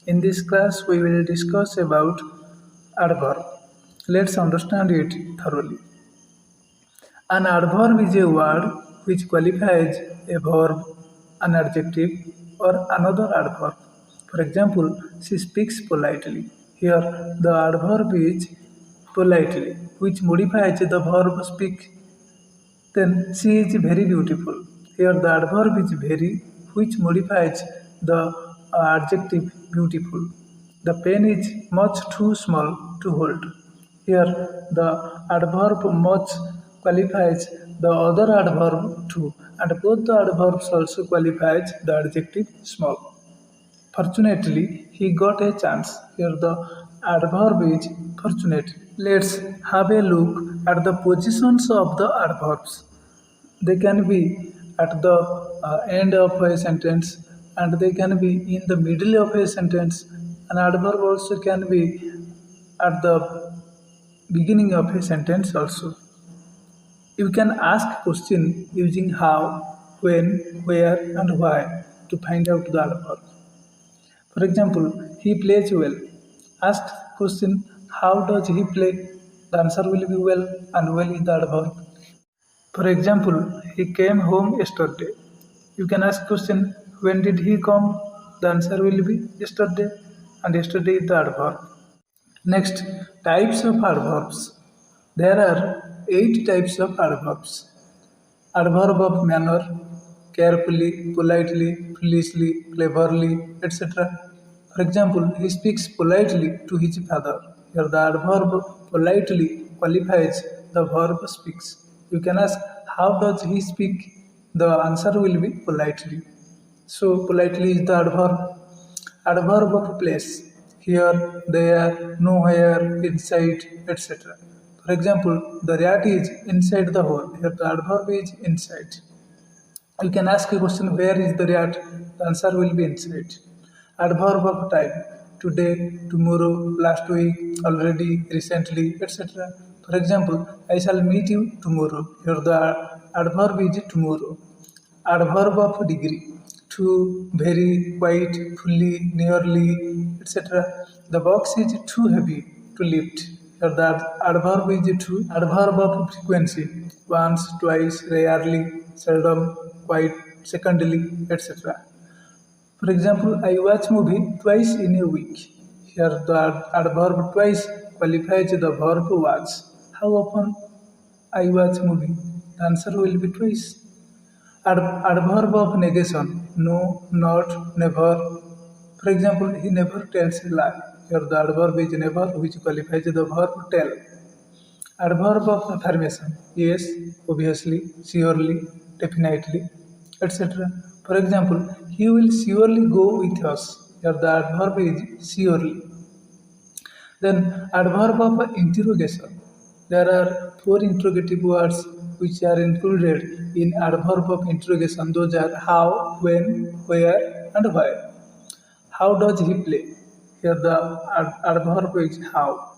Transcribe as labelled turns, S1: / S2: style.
S1: In this class, we will discuss about adverb. Let's understand it thoroughly. An adverb is a word which qualifies a verb, an adjective, or another adverb. For example, she speaks politely. Here, the adverb is politely, which modifies the verb speak. Then, she is very beautiful. Here, the adverb is very, which modifies the adjective beautiful. The pen is much too small to hold. Here, the adverb much qualifies the other adverb too, and both the adverbs also qualifies the adjective small. Fortunately, he got a chance. Here the adverb is fortunate. Let's have a look at the positions of the adverbs. They can be at the end of a sentence, and they can be in the middle of a sentence. An adverb also can be at the beginning of a sentence also. You can ask question using how, when, where, and why to find out the adverb. For example, he plays well. Ask question, how does he play? The answer will be well, and well is the adverb. For example, he came home yesterday. You can ask question, when did he come? The answer will be yesterday, and yesterday is the adverb. Next, types of adverbs. There are 8 types of adverbs. Adverb of manner, carefully, politely, foolishly, cleverly, etc. For example, he speaks politely to his father. Here the adverb politely qualifies the verb speaks. You can ask, how does he speak? The answer will be politely. So politely is the adverb. Adverb of place. Here, there, nowhere, inside, etc. For example, the rat is inside the hole. Here the adverb is inside. You can ask a question, where is the rat? The answer will be inside. Adverb of time. Today, tomorrow, last week, already, recently, etc. For example, I shall meet you tomorrow. Here the adverb is tomorrow. Adverb of degree. To, very, quite, fully, nearly, etc. The box is too heavy to lift. Here the adverb is to. Adverb of frequency. Once, twice, rarely, seldom, quite, secondly, etc. For example, I watch movie twice in a week. Here the adverb twice qualifies the verb watch. How often I watch movie? The answer will be twice. Adverb of negation. No, not, never. For example, he never tells a lie. Here the adverb is never, which qualifies the verb tell. Adverb of affirmation. Yes, obviously, surely, definitely, etc. For example, he will surely go with us. Here the adverb is surely. Then adverb of interrogation. There are 4 interrogative words which are included in adverb of interrogation. Those are how, when, where, and why. How does he play? Here the adverb is how.